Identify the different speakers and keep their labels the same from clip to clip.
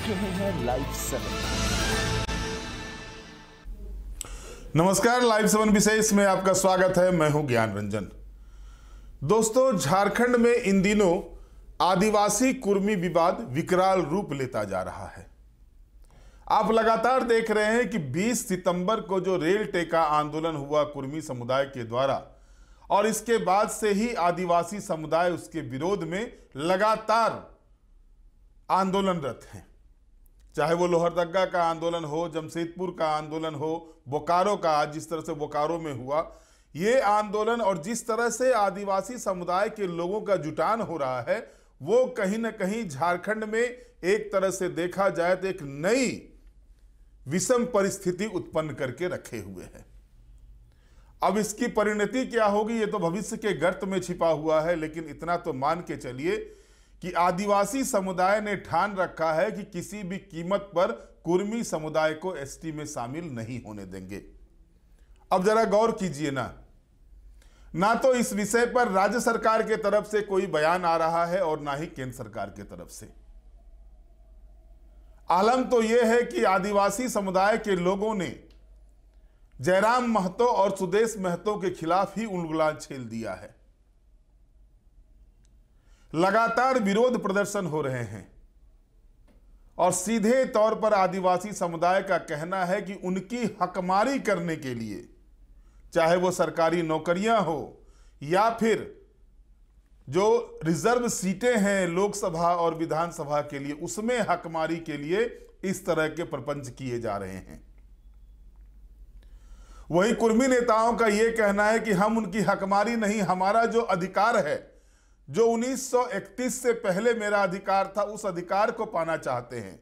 Speaker 1: रहे हैं लाइव 7।
Speaker 2: नमस्कार, लाइव 7 विशेष में आपका स्वागत है। मैं हूं ज्ञान रंजन। दोस्तों, झारखंड में इन दिनों आदिवासी कुर्मी विवाद विकराल रूप लेता जा रहा है। आप लगातार देख रहे हैं कि 20 सितंबर को जो रेल टेका आंदोलन हुआ कुर्मी समुदाय के द्वारा, और इसके बाद से ही आदिवासी समुदाय उसके विरोध में लगातार आंदोलनरत हैं। चाहे वो लोहरदगा का आंदोलन हो, जमशेदपुर का आंदोलन हो, बोकारो का, आज जिस तरह से बोकारो में हुआ ये आंदोलन, और जिस तरह से आदिवासी समुदाय के लोगों का जुटान हो रहा है, वो कहीं ना कहीं झारखंड में एक तरह से देखा जाए तो एक नई विषम परिस्थिति उत्पन्न करके रखे हुए हैं। अब इसकी परिणति क्या होगी ये तो भविष्य के गर्त में छिपा हुआ है, लेकिन इतना तो मान के चलिए कि आदिवासी समुदाय ने ठान रखा है कि किसी भी कीमत पर कुर्मी समुदाय को एसटी में शामिल नहीं होने देंगे। अब जरा गौर कीजिए ना तो इस विषय पर राज्य सरकार के तरफ से कोई बयान आ रहा है और ना ही केंद्र सरकार के तरफ से। आलम तो यह है कि आदिवासी समुदाय के लोगों ने जयराम महतो और सुदेश महतो के खिलाफ ही उंगलान छेल दिया है। लगातार विरोध प्रदर्शन हो रहे हैं और सीधे तौर पर आदिवासी समुदाय का कहना है कि उनकी हकमारी करने के लिए, चाहे वो सरकारी नौकरियां हो या फिर जो रिजर्व सीटें हैं लोकसभा और विधानसभा के लिए, उसमें हकमारी के लिए इस तरह के प्रपंच किए जा रहे हैं। वहीं कुर्मी नेताओं का यह कहना है कि हम उनकी हकमारी नहीं, हमारा जो अधिकार है, जो 1931 से पहले मेरा अधिकार था, उस अधिकार को पाना चाहते हैं।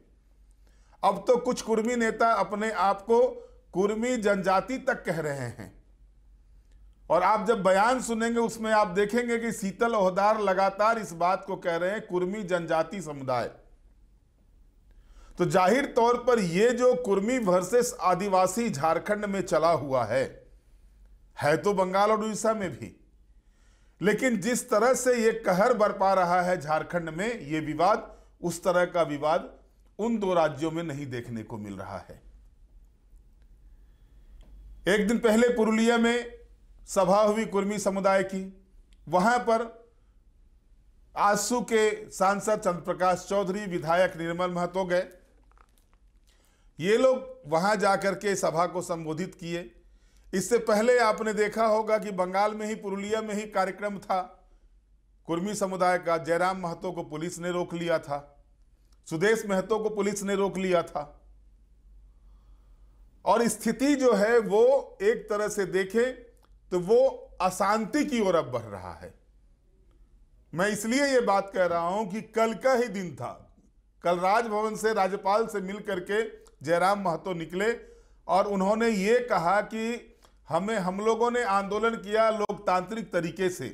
Speaker 2: अब तो कुछ कुर्मी नेता अपने आप को कुर्मी जनजाति तक कह रहे हैं, और आप जब बयान सुनेंगे उसमें आप देखेंगे कि शीतल ओहदार लगातार इस बात को कह रहे हैं, कुर्मी जनजाति समुदाय। तो जाहिर तौर पर यह जो कुर्मी वर्सेस आदिवासी झारखंड में चला हुआ है तो बंगाल और उड़ीसा में भी, लेकिन जिस तरह से यह कहर बरपा रहा है झारखंड में यह विवाद, उस तरह का विवाद उन दो राज्यों में नहीं देखने को मिल रहा है। एक दिन पहले पुरुलिया में सभा हुई कुर्मी समुदाय की। वहां पर आजसू के सांसद चंद्रप्रकाश चौधरी, विधायक निर्मल महतो गए। ये लोग वहां जाकर के सभा को संबोधित किए। इससे पहले आपने देखा होगा कि बंगाल में ही, पुरुलिया में ही कार्यक्रम था कुर्मी समुदाय का। जयराम महतो को पुलिस ने रोक लिया था, सुदेश महतो को पुलिस ने रोक लिया था, और स्थिति जो है वो एक तरह से देखें तो वो अशांति की ओर अब बढ़ रहा है। मैं इसलिए ये बात कह रहा हूं कि कल का ही दिन था। कल राजभवन से राज्यपाल से मिलकर के जयराम महतो निकले और उन्होंने ये कहा कि हम लोगों ने आंदोलन किया लोकतांत्रिक तरीके से,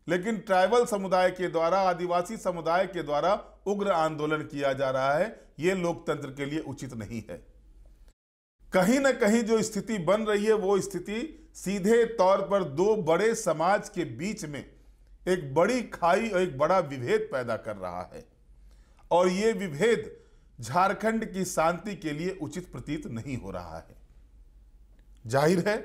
Speaker 2: लेकिन ट्राइबल समुदाय के द्वारा, आदिवासी समुदाय के द्वारा उग्र आंदोलन किया जा रहा है। ये लोकतंत्र के लिए उचित नहीं है। कहीं ना कहीं जो स्थिति बन रही है वो स्थिति सीधे तौर पर दो बड़े समाज के बीच में एक बड़ी खाई और एक बड़ा विभेद पैदा कर रहा है, और ये विभेद झारखंड की शांति के लिए उचित प्रतीत नहीं हो रहा है। जाहिर है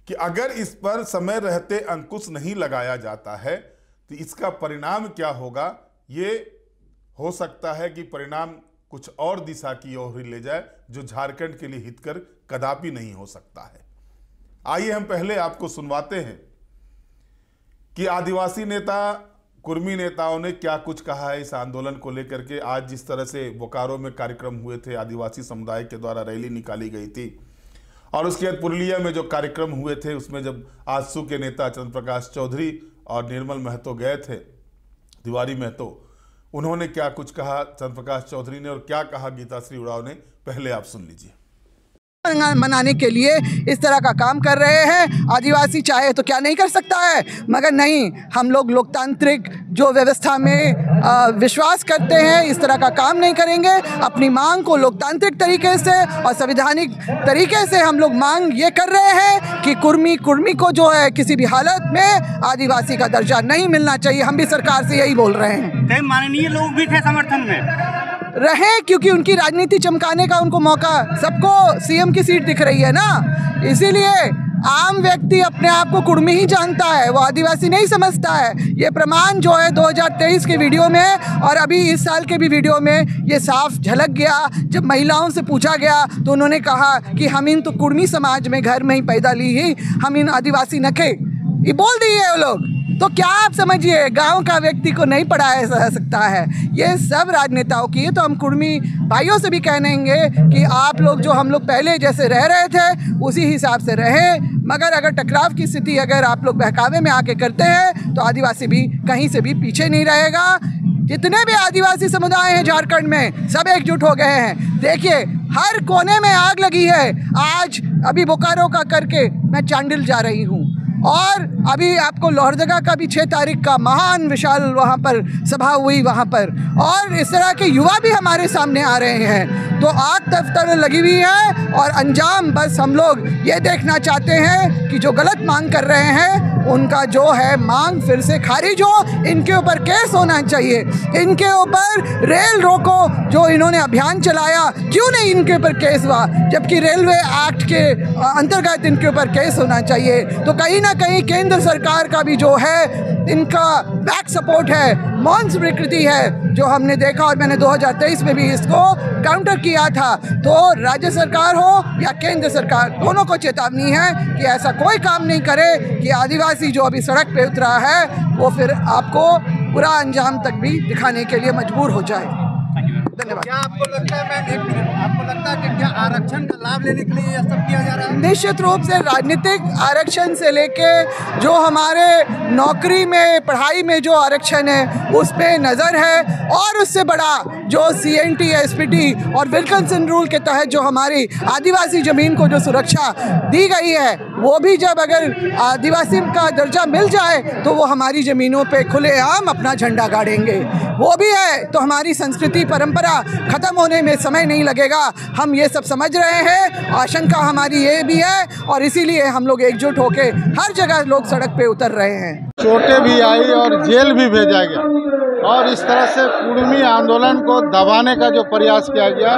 Speaker 2: कि अगर इस पर समय रहते अंकुश नहीं लगाया जाता है तो इसका परिणाम क्या होगा, ये हो सकता है कि परिणाम कुछ और दिशा की ओर ले जाए, जो झारखंड के लिए हितकर कदापि नहीं हो सकता है। आइए हम पहले आपको सुनवाते हैं कि आदिवासी नेता, कुर्मी नेताओं ने क्या कुछ कहा है इस आंदोलन को लेकर के। आज जिस तरह से बोकारो में कार्यक्रम हुए थे, आदिवासी समुदाय के द्वारा रैली निकाली गई थी, और उसके बाद पुरुलिया में जो कार्यक्रम हुए थे उसमें जब आजसू के नेता चंद्रप्रकाश चौधरी और निर्मल महतो गए थे, तिवारी महतो, उन्होंने क्या कुछ कहा चंद्रप्रकाश चौधरी ने और क्या कहा गीताश्री उरांव ने, पहले आप सुन लीजिए।
Speaker 3: बनाने के लिए इस तरह का काम कर रहे हैं। आदिवासी चाहे तो क्या नहीं कर सकता है, मगर नहीं, हम लोग लोकतांत्रिक जो व्यवस्था में विश्वास करते हैं, इस तरह का काम नहीं करेंगे। अपनी मांग को लोकतांत्रिक तरीके से और संवैधानिक तरीके से हम लोग मांग ये कर रहे हैं कि कुर्मी को जो है किसी भी हालत में आदिवासी का दर्जा नहीं मिलना चाहिए। हम भी सरकार से यही बोल रहे हैं।
Speaker 4: कई माननीय लोग भी थे समर्थन में।
Speaker 3: रहें, क्योंकि उनकी राजनीति चमकाने का उनको मौका, सबको सीएम की सीट दिख रही है ना, इसीलिए आम व्यक्ति अपने आप को कुर्मी ही जानता है, वो आदिवासी नहीं समझता है। ये प्रमाण जो है 2023 के वीडियो में और अभी इस साल के भी वीडियो में ये साफ झलक गया। जब महिलाओं से पूछा गया तो उन्होंने कहा कि हम इन तो कुर्मी समाज में घर में ही पैदा ली ही, हम इन आदिवासी नखे, ये बोल दिए वो लोग। तो क्या आप समझिए गांव का व्यक्ति को नहीं पढ़ाया जा सकता है, ये सब राजनेताओं की। तो हम कुर्मी भाइयों से भी कहेंगे कि आप लोग जो हम लोग पहले जैसे रह रहे थे उसी हिसाब से रहें, मगर अगर टकराव की स्थिति अगर आप लोग बहकावे में आके करते हैं तो आदिवासी भी कहीं से भी पीछे नहीं रहेगा। जितने भी आदिवासी समुदाय हैं झारखंड में सब एकजुट हो गए हैं। देखिए हर कोने में आग लगी है। आज अभी बोकारो का करके मैं चांडिल जा रही हूँ और अभी आपको लोहरदगा का भी 6 तारीख का महान विशाल वहाँ पर सभा हुई वहाँ पर, और इस तरह के युवा भी हमारे सामने आ रहे हैं। तो आग दफ्तर लगी हुई है और अंजाम बस हम लोग ये देखना चाहते हैं कि जो गलत मांग कर रहे हैं उनका जो है मांग फिर से खारिज हो। इनके ऊपर केस होना चाहिए, इनके ऊपर रेल रोको जो इन्होंने अभियान चलाया, क्यों नहीं इनके ऊपर केस हुआ, जबकि रेलवे एक्ट के अंतर्गत इनके ऊपर केस होना चाहिए। तो कहीं ना कहीं केंद्र सरकार का भी जो है इनका बैक सपोर्ट है, मौन स्वीकृति है, जो हमने देखा और मैंने 2023 में भी इसको काउंटर किया था। तो राज्य सरकार हो या केंद्र सरकार, दोनों को चेतावनी है कि ऐसा कोई काम नहीं करे कि आदिवासी जो अभी सड़क पे उतरा है वो फिर आपको बुरा अंजाम तक भी दिखाने के लिए मजबूर हो जाए। धन्यवाद।
Speaker 4: क्या आपको लगता है, मैं एक मिनट, आपको लगता है कि क्या आरक्षण का लाभ लेने के लिए यह सब किया जा रहा है?
Speaker 3: निश्चित रूप से राजनीतिक आरक्षण से लेके जो हमारे नौकरी में पढ़ाई में जो आरक्षण है उस पे नज़र है, और उससे बड़ा जो CNT SPT और विल्किंसन रूल के तहत जो हमारी आदिवासी ज़मीन को जो सुरक्षा दी गई है, वो भी जब अगर आदिवासी का दर्जा मिल जाए तो वो हमारी ज़मीनों पे खुलेआम अपना झंडा गाड़ेंगे, वो भी है। तो हमारी संस्कृति परंपरा खत्म होने में समय नहीं लगेगा, हम ये सब समझ रहे हैं। आशंका हमारी ये भी है और इसीलिए हम लोग एकजुट होके हर जगह लोग सड़क पे उतर रहे हैं।
Speaker 5: चोटें भी आई और जेल भी भेजा गया, और इस तरह से कुर्मी आंदोलन को दबाने का जो प्रयास किया गया,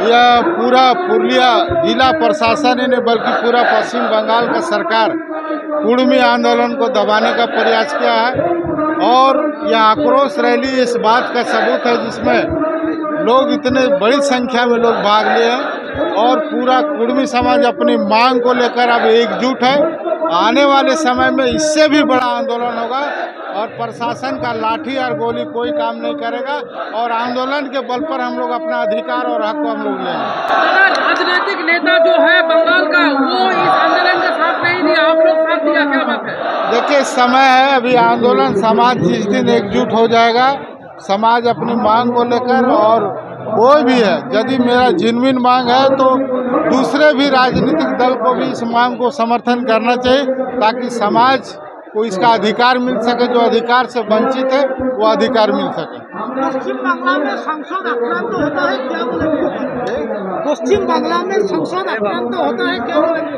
Speaker 5: यह पूरा पुरुलिया जिला प्रशासन ने बल्कि पूरा पश्चिम बंगाल का सरकार कुर्मी आंदोलन को दबाने का प्रयास किया है। और यह आक्रोश रैली इस बात का सबूत है जिसमें लोग इतने बड़ी संख्या में लोग भाग लिए हैं और पूरा कुर्मी समाज अपनी मांग को लेकर अब एकजुट है। आने वाले समय में इससे भी बड़ा आंदोलन होगा और प्रशासन का लाठी और गोली कोई काम नहीं करेगा, और आंदोलन के बल पर हम लोग अपना अधिकार और हक को हम लोग लेंगे।
Speaker 6: राजनीतिक नेता जो है बंगाल का, वो इस आंदोलन का साथ नहीं दिया, आप लोग साथ दिया, क्या बात है?
Speaker 5: देखिए समय है, अभी आंदोलन समाज जिस दिन एकजुट हो जाएगा, समाज अपनी मांग को लेकर, और कोई भी है यदि मेरा जेन्युइन मांग है तो दूसरे भी राजनीतिक दल को भी इस मांग को समर्थन करना चाहिए ताकि समाज को इसका अधिकार मिल सके, जो अधिकार से वंचित है वो अधिकार मिल सके।
Speaker 4: पश्चिम बांग्ला में संसद आक्रांत होता है, क्या बोलेंगे? पश्चिम बांग्ला में संसद आक्रांत होता है, क्या बोलेंगे?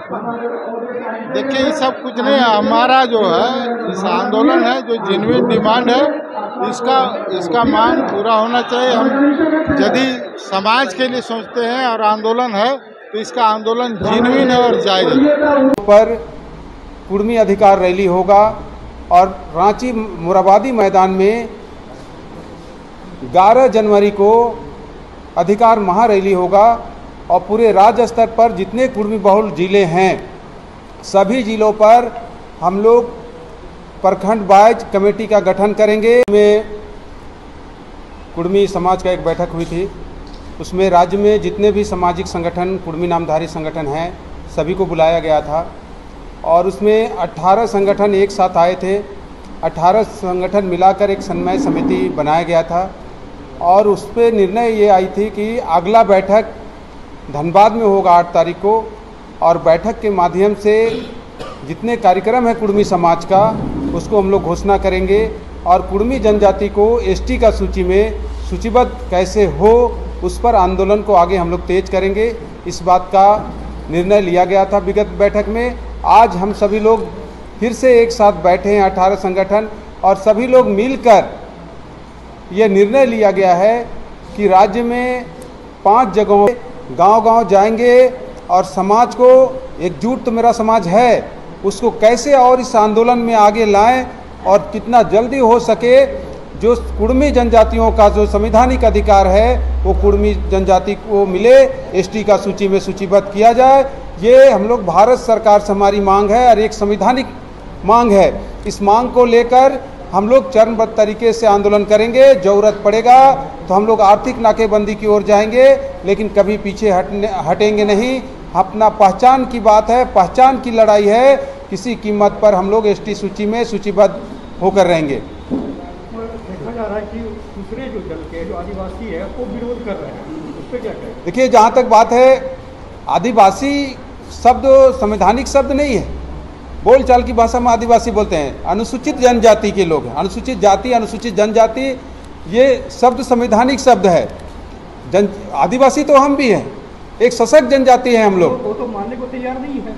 Speaker 5: देखिए ये सब कुछ नहीं है, हमारा जो है इस आंदोलन है जो जेन्युइन डिमांड है, इसका मांग पूरा होना चाहिए। हम यदि समाज के लिए सोचते हैं और आंदोलन है तो इसका आंदोलन जेन्युइन है और जायज़ है।
Speaker 7: पर कुर्मी अधिकार रैली होगा और रांची मोराबादी मैदान में 11 जनवरी को अधिकार महारैली होगा, और पूरे राज्य स्तर पर जितने कुर्मी बहुल जिले हैं सभी जिलों पर हम लोग प्रखंड वाइज कमेटी का गठन करेंगे। में कुर्मी समाज का एक बैठक हुई थी, उसमें राज्य में जितने भी सामाजिक संगठन कुर्मी नामधारी संगठन हैं सभी को बुलाया गया था, और उसमें 18 संगठन एक साथ आए थे। 18 संगठन मिलाकर एक समन्वय समिति बनाया गया था, और उस पर निर्णय ये आई थी कि अगला बैठक धनबाद में होगा 8 तारीख को, और बैठक के माध्यम से जितने कार्यक्रम है कुर्मी समाज का उसको हम लोग घोषणा करेंगे, और कुर्मी जनजाति को ST का सूची में सूचीबद्ध कैसे हो उस पर आंदोलन को आगे हम लोग तेज करेंगे। इस बात का निर्णय लिया गया था विगत बैठक में। आज हम सभी लोग फिर से एक साथ बैठे हैं 18 संगठन, और सभी लोग मिलकर ये निर्णय लिया गया है कि राज्य में 5 जगहों गांव-गांव जाएंगे और समाज को एकजुट तो मेरा समाज है, उसको कैसे और इस आंदोलन में आगे लाएं और कितना जल्दी हो सके जो कुर्मी जनजातियों का जो संवैधानिक अधिकार है वो कुर्मी जनजाति को मिले, एसटी का सूची में सूचीबद्ध किया जाए। ये हम लोग भारत सरकार से हमारी मांग है और एक संवैधानिक मांग है। इस मांग को लेकर हम लोग चरणबद्ध तरीके से आंदोलन करेंगे। जरूरत पड़ेगा तो हम लोग आर्थिक नाकेबंदी की ओर जाएंगे, लेकिन कभी पीछे हटेंगे नहीं। अपना पहचान की बात है, पहचान की लड़ाई है। किसी कीमत पर हम लोग एसटी सूची में सूचीबद्ध होकर रहेंगे।
Speaker 8: देखा जा रहा है कि दूसरे जो दल के जो आदिवासी है वो विरोध कर रहे हैं, उस पर क्या कहें?
Speaker 7: देखिए, जहाँ तक बात है, आदिवासी शब्द संवैधानिक शब्द नहीं है। बोलचाल की भाषा में आदिवासी बोलते हैं, अनुसूचित जनजाति के लोग हैं। अनुसूचित जाति, अनुसूचित जनजाति, ये शब्द संवैधानिक शब्द है। आदिवासी तो हम भी हैं, एक सशक्त जनजाति है हम लोग।
Speaker 8: वो तो मानने को तैयार नहीं है।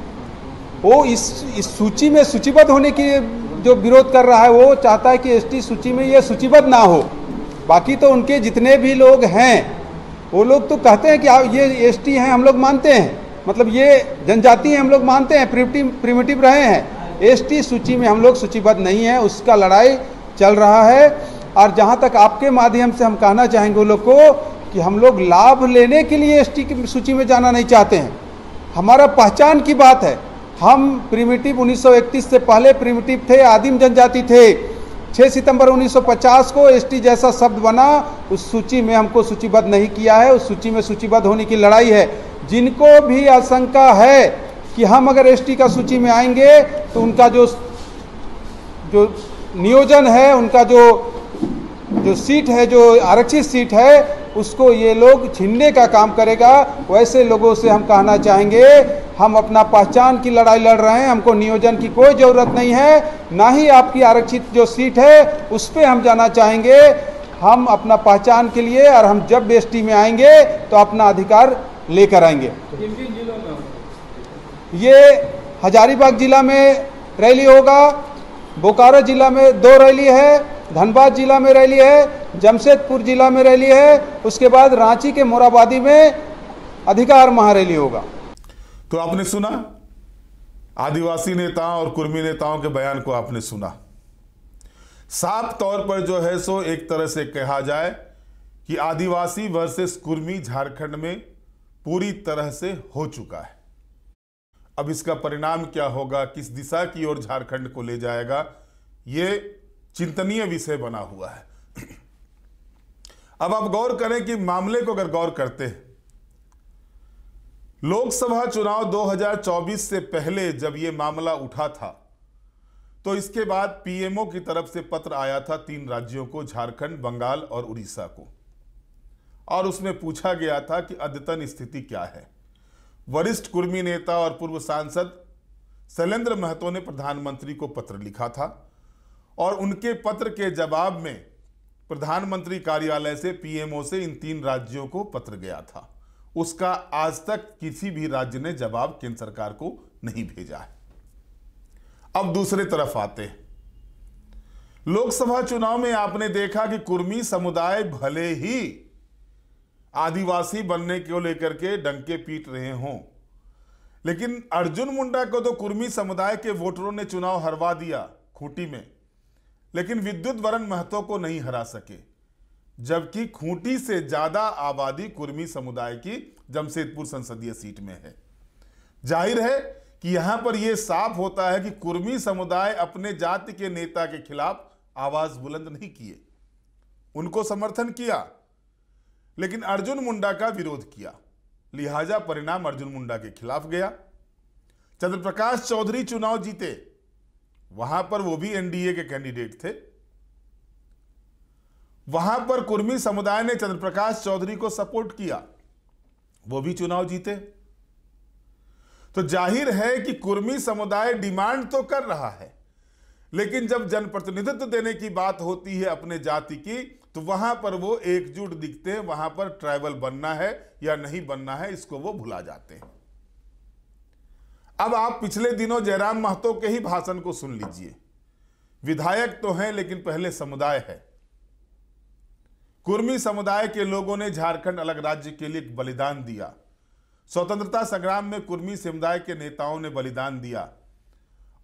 Speaker 7: वो इस सूची में सूचीबद्ध होने की जो विरोध कर रहा है, वो चाहता है कि एसटी सूची में ये सूचीबद्ध ना हो। बाकी तो उनके जितने भी लोग हैं वो लोग तो कहते हैं कि ये एसटी हैं, हम लोग मानते हैं, मतलब ये जनजाति हैं, हम लोग मानते हैं, प्रिमिटिव रहे हैं। एसटी सूची में हम लोग सूचीबद्ध नहीं है, उसका लड़ाई चल रहा है। और जहाँ तक आपके माध्यम से हम कहना चाहेंगे वो लोग को कि हम लोग लाभ लेने के लिए एसटी की सूची में जाना नहीं चाहते हैं। हमारा पहचान की बात है। हम प्रिमिटिव 1931 से पहले प्रिमिटिव थे, आदिम जनजाति थे। 6 सितंबर 1950 को एसटी जैसा शब्द बना, उस सूची में हमको सूचीबद्ध नहीं किया है। उस सूची में सूचीबद्ध होने की लड़ाई है। जिनको भी आशंका है कि हम अगर एसटी का सूची में आएंगे तो उनका जो नियोजन है, उनका जो सीट है, जो आरक्षित सीट है, उसको ये लोग छीनने का काम करेगा। वैसे लोगों से हम कहना चाहेंगे, हम अपना पहचान की लड़ाई लड़ रहे हैं। हमको नियोजन की कोई ज़रूरत नहीं है, ना ही आपकी आरक्षित जो सीट है उस पर हम जाना चाहेंगे। हम अपना पहचान के लिए, और हम जब एसटी में आएंगे तो अपना अधिकार लेकर आएंगे। ये हजारीबाग जिला में रैली होगा, बोकारो जिला में 2 रैली है, धनबाद जिला में रैली है, जमशेदपुर जिला में रैली है, उसके बाद रांची के मोराबादी में अधिकार महारैली होगा।
Speaker 2: तो आपने सुना, आदिवासी नेताओं और कुर्मी नेताओं के बयान को आपने सुना। साफ तौर पर जो है सो एक तरह से कहा जाए कि आदिवासी वर्सेस कुर्मी झारखंड में पूरी तरह से हो चुका है। अब इसका परिणाम क्या होगा, किस दिशा की ओर झारखंड को ले जाएगा, ये चिंतनीय विषय बना हुआ है। अब आप गौर करें कि मामले को अगर गौर करते हैं, लोकसभा चुनाव 2024 से पहले जब यह मामला उठा था तो इसके बाद पीएमओ की तरफ से पत्र आया था 3 राज्यों को, झारखंड, बंगाल और उड़ीसा को, और उसमें पूछा गया था कि अद्यतन स्थिति क्या है। वरिष्ठ कुर्मी नेता और पूर्व सांसद शैलेंद्र महतो ने प्रधानमंत्री को पत्र लिखा था और उनके पत्र के जवाब में प्रधानमंत्री कार्यालय से पीएमओ से इन 3 राज्यों को पत्र गया था। उसका आज तक किसी भी राज्य ने जवाब केंद्र सरकार को नहीं भेजा है। अब दूसरे तरफ आते हैं, लोकसभा चुनाव में आपने देखा कि कुर्मी समुदाय भले ही आदिवासी बनने को लेकर के डंके पीट रहे हों, लेकिन अर्जुन मुंडा को तो कुर्मी समुदाय के वोटरों ने चुनाव हरवा दिया खूंटी में, लेकिन विद्युत वरण महतो को नहीं हरा सके, जबकि खूंटी से ज्यादा आबादी कुर्मी समुदाय की जमशेदपुर संसदीय सीट में है। जाहिर है कि यहां पर यह साफ होता है कि कुर्मी समुदाय अपने जाति के नेता के खिलाफ आवाज बुलंद नहीं किए, उनको समर्थन किया, लेकिन अर्जुन मुंडा का विरोध किया, लिहाजा परिणाम अर्जुन मुंडा के खिलाफ गया। चंद्रप्रकाश चौधरी चुनाव जीते, वहां पर वो भी एनडीए के कैंडिडेट थे, वहां पर कुर्मी समुदाय ने चंद्रप्रकाश चौधरी को सपोर्ट किया, वो भी चुनाव जीते। तो जाहिर है कि कुर्मी समुदाय डिमांड तो कर रहा है, लेकिन जब जनप्रतिनिधित्व देने की बात होती है अपने जाति की, तो वहां पर वो एकजुट दिखते हैं। वहां पर ट्राइबल बनना है या नहीं बनना है, इसको वो भुला जाते हैं। अब आप पिछले दिनों जयराम महतो के ही भाषण को सुन लीजिए। विधायक तो हैं, लेकिन पहले समुदाय है। कुर्मी समुदाय के लोगों ने झारखंड अलग राज्य के लिए एक बलिदान दिया। स्वतंत्रता संग्राम में कुर्मी समुदाय के नेताओं ने बलिदान दिया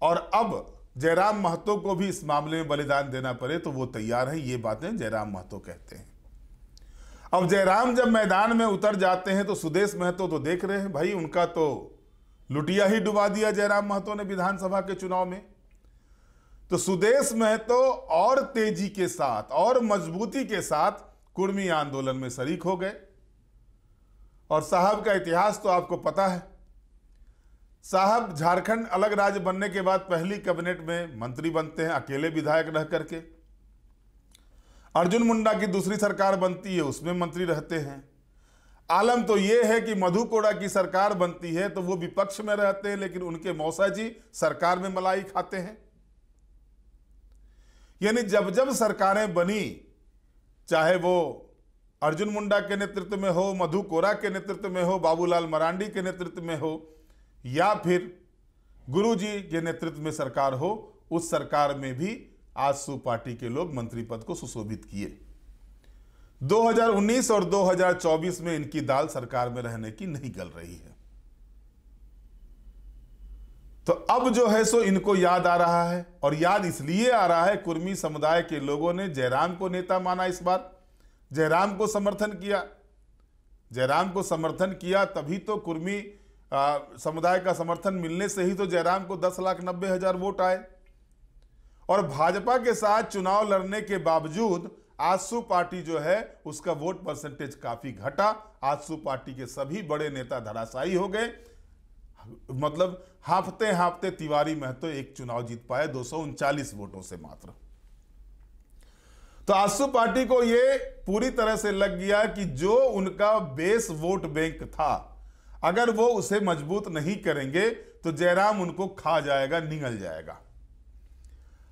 Speaker 2: और अब जयराम महतो को भी इस मामले में बलिदान देना पड़े तो वो तैयार हैं। ये बातें जयराम महतो कहते हैं। अब जयराम जब मैदान में उतर जाते हैं तो सुदेश महतो तो देख रहे हैं भाई, उनका तो लुटिया ही डुबा दिया जयराम महतो ने विधानसभा के चुनाव में। तो सुदेश महतो और तेजी के साथ और मजबूती के साथ कुर्मी आंदोलन में शरीक हो गए। और साहब का इतिहास तो आपको पता है। साहब झारखंड अलग राज्य बनने के बाद पहली कैबिनेट में मंत्री बनते हैं, अकेले विधायक रह करके। अर्जुन मुंडा की दूसरी सरकार बनती है, उसमें मंत्री रहते हैं। आलम तो यह है कि मधु कोड़ा की सरकार बनती है तो वो विपक्ष में रहते हैं, लेकिन उनके मौसा जी सरकार में मलाई खाते हैं। यानी जब जब सरकारें बनी, चाहे वो अर्जुन मुंडा के नेतृत्व में हो, मधु कोड़ा के नेतृत्व में हो, बाबूलाल मरांडी के नेतृत्व में हो, या फिर गुरुजी के नेतृत्व में सरकार हो, उस सरकार में भी आजसू पार्टी के लोग मंत्री पद को सुशोभित किए। 2019 और 2024 में इनकी दाल सरकार में रहने की नहीं गल रही है। तो अब जो है सो इनको याद आ रहा है, और याद इसलिए आ रहा है कुर्मी समुदाय के लोगों ने जयराम को नेता माना। इस बार जयराम को समर्थन किया। जयराम को समर्थन किया तभी तो कुर्मी समुदाय का समर्थन मिलने से ही तो जयराम को 10,90,000 वोट आए। और भाजपा के साथ चुनाव लड़ने के बावजूद आजसू पार्टी जो है उसका वोट परसेंटेज काफी घटा। आजसू पार्टी के सभी बड़े नेता धराशायी हो गए। मतलब हांफते हांफते तिवारी महतो एक चुनाव जीत पाए 239 वोटों से मात्र। तो आजसू पार्टी को यह पूरी तरह से लग गया कि जो उनका बेस वोट बैंक था, अगर वो उसे मजबूत नहीं करेंगे तो जयराम उनको खा जाएगा, निगल जाएगा।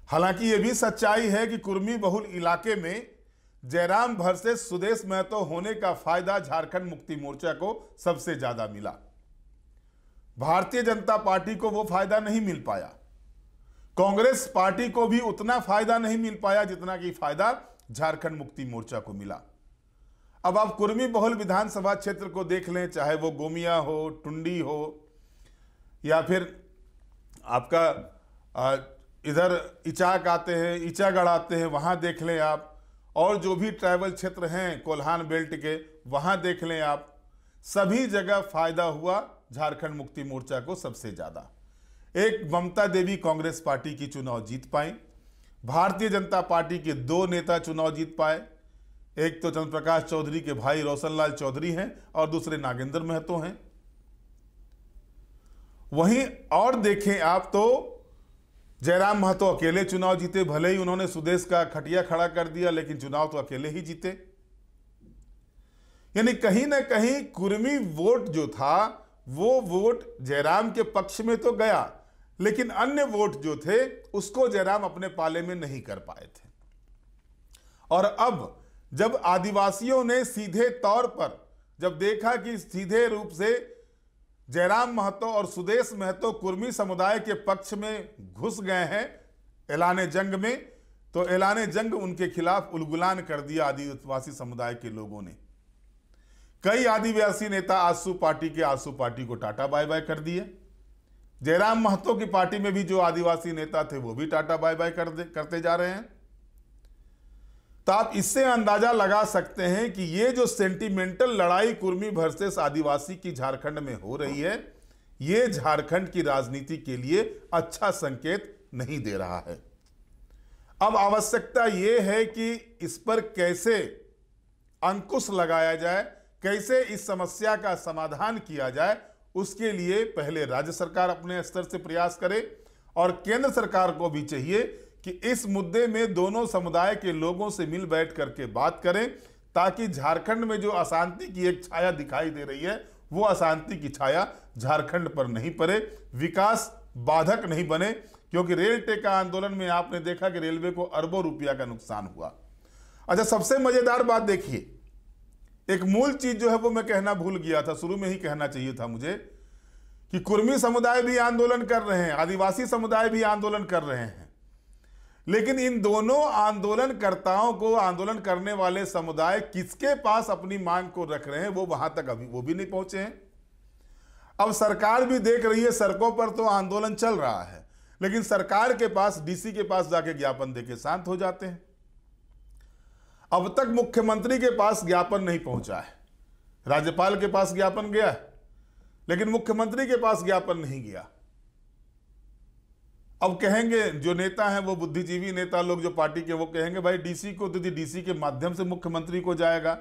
Speaker 2: हालांकि यह भी सच्चाई है कि कुर्मी बहुल इलाके में जयराम वर्सेस सुदेश महतो होने का फायदा झारखंड मुक्ति मोर्चा को सबसे ज्यादा मिला। भारतीय जनता पार्टी को वो फायदा नहीं मिल पाया। कांग्रेस पार्टी को भी उतना फायदा नहीं मिल पाया जितना कि फायदा झारखंड मुक्ति मोर्चा को मिला। अब आप कुर्मी बहुल विधानसभा क्षेत्र को देख लें, चाहे वो गोमिया हो, टुंडी हो, या फिर आपका इधर इचाक आते हैं, इचागढ़ आते हैं, वहां देख लें आप, और जो भी ट्राइबल क्षेत्र हैं कोल्हान बेल्ट के, वहां देख लें आप। सभी जगह फायदा हुआ झारखंड मुक्ति मोर्चा को सबसे ज्यादा। एक ममता देवी कांग्रेस पार्टी की चुनाव जीत पाई। भारतीय जनता पार्टी के 2 नेता चुनाव जीत पाए। एक तो चंद्र प्रकाश चौधरी के भाई रोशनलाल चौधरी हैं और दूसरे नागेंद्र महतो हैं। वहीं और देखें आप तो जयराम महतो अकेले चुनाव जीते। भले ही उन्होंने सुदेश का खटिया खड़ा कर दिया, लेकिन चुनाव तो अकेले ही जीते। यानी कहीं ना कहीं कुर्मी वोट जो था वो वोट जयराम के पक्ष में तो गया, लेकिन अन्य वोट जो थे उसको जयराम अपने पाले में नहीं कर पाए थे। और अब जब आदिवासियों ने सीधे तौर पर जब देखा कि सीधे रूप से जयराम महतो और सुदेश महतो कुर्मी समुदाय के पक्ष में घुस गए हैं ऐलान जंग में, तो ऐलान जंग उनके खिलाफ उलगुलान कर दिया आदिवासी समुदाय के लोगों ने। कई आदिवासी नेता आजसू पार्टी को टाटा बाय बाय कर दिए। जयराम महतो की पार्टी में भी जो आदिवासी नेता थे वो भी टाटा बाय बाय करते जा रहे हैं। तो आप इससे अंदाजा लगा सकते हैं कि ये जो सेंटिमेंटल लड़ाई कुर्मी वर्सेस आदिवासी की झारखंड में हो रही है, ये झारखंड की राजनीति के लिए अच्छा संकेत नहीं दे रहा है। अब आवश्यकता यह है कि इस पर कैसे अंकुश लगाया जाए, कैसे इस समस्या का समाधान किया जाए। उसके लिए पहले राज्य सरकार अपने स्तर से प्रयास करे और केंद्र सरकार को भी चाहिए कि इस मुद्दे में दोनों समुदाय के लोगों से मिल बैठ करके बात करें, ताकि झारखंड में जो अशांति की एक छाया दिखाई दे रही है वो अशांति की छाया झारखंड पर नहीं पड़े, विकास बाधक नहीं बने। क्योंकि रेल टेका आंदोलन में आपने देखा कि रेलवे को अरबों रुपया का नुकसान हुआ। अच्छा, सबसे मजेदार बात देखिए, एक मूल चीज जो है वो मैं कहना भूल गया था, शुरू में ही कहना चाहिए था मुझे, कि कुर्मी समुदाय भी आंदोलन कर रहे हैं, आदिवासी समुदाय भी आंदोलन कर रहे हैं, लेकिन इन दोनों आंदोलनकर्ताओं को, आंदोलन करने वाले समुदाय किसके पास अपनी मांग को रख रहे हैं, वो वहां तक अभी वो भी नहीं पहुंचे हैं। अब सरकार भी देख रही है, सड़कों पर तो आंदोलन चल रहा है, लेकिन सरकार के पास, डीसी के पास जाके ज्ञापन देके शांत हो जाते हैं। अब तक मुख्यमंत्री के पास ज्ञापन नहीं पहुंचा है, राज्यपाल के पास ज्ञापन गया है, लेकिन मुख्यमंत्री के पास ज्ञापन नहीं गया। अब कहेंगे जो नेता हैं, वो बुद्धिजीवी नेता लोग जो पार्टी के, वो कहेंगे भाई डीसी को तो डीसी के माध्यम से मुख्यमंत्री को जाएगा।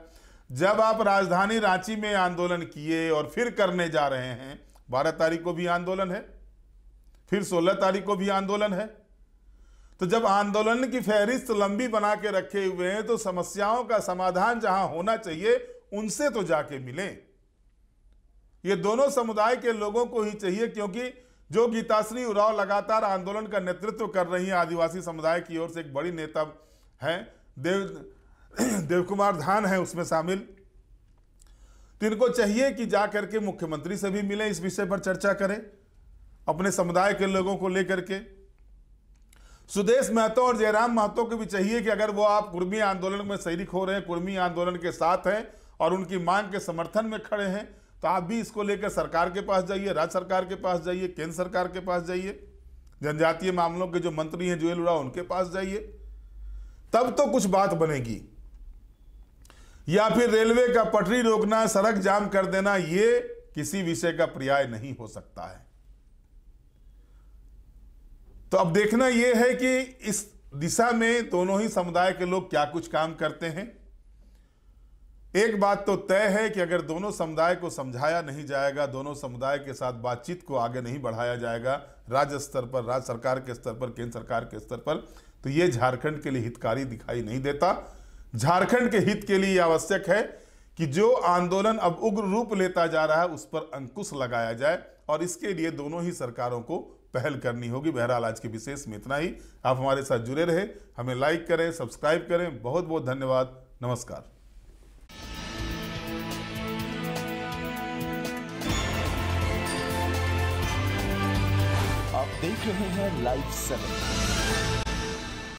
Speaker 2: जब आप राजधानी रांची में आंदोलन किए और फिर करने जा रहे हैं, 12 तारीख को भी आंदोलन है, फिर 16 तारीख को भी आंदोलन है, तो जब आंदोलन की फहरिस्त लंबी बना के रखे हुए हैं, तो समस्याओं का समाधान जहां होना चाहिए उनसे तो जाके मिलें। ये दोनों समुदाय के लोगों को ही चाहिए, क्योंकि जो गीताश्री उरांव लगातार आंदोलन का नेतृत्व कर रही हैं, आदिवासी समुदाय की ओर से एक बड़ी नेता हैं, देव कुमार धान है उसमें शामिल। तो इनको चाहिए कि जा करके मुख्यमंत्री से भी मिलें, इस विषय पर चर्चा करें अपने समुदाय के लोगों को लेकर के। सुदेश महतो और जयराम महतो को भी चाहिए कि अगर वो आप कुर्मी आंदोलन में शरीक हो रहे हैं, कुर्मी आंदोलन के साथ हैं और उनकी मांग के समर्थन में खड़े हैं, तो आप भी इसको लेकर सरकार के पास जाइए, राज्य सरकार के पास जाइए, केंद्र सरकार के पास जाइए, जनजातीय मामलों के जो मंत्री हैं जुएल उरांव, उनके पास जाइए, तब तो कुछ बात बनेगी। या फिर रेलवे का पटरी रोकना, सड़क जाम कर देना, ये किसी विषय का पर्याय नहीं हो सकता है। तो अब देखना यह है कि इस दिशा में दोनों ही समुदाय के लोग क्या कुछ काम करते हैं। एक बात तो तय है कि अगर दोनों समुदाय को समझाया नहीं जाएगा, दोनों समुदाय के साथ बातचीत को आगे नहीं बढ़ाया जाएगा, राज्य स्तर पर, राज्य सरकार के स्तर पर, केंद्र सरकार के स्तर पर, तो ये झारखंड के लिए हितकारी दिखाई नहीं देता। झारखंड के हित के लिए आवश्यक है कि जो आंदोलन अब उग्र रूप लेता जा रहा है उस पर अंकुश लगाया जाए, और इसके लिए दोनों ही सरकारों को पहल करनी होगी। बहरहाल आज के विशेष में इतना ही। आप हमारे साथ जुड़े रहे, हमें लाइक करें, सब्सक्राइब करें। बहुत बहुत धन्यवाद। नमस्कार।
Speaker 1: आप देख रहे हैं लाइव 7।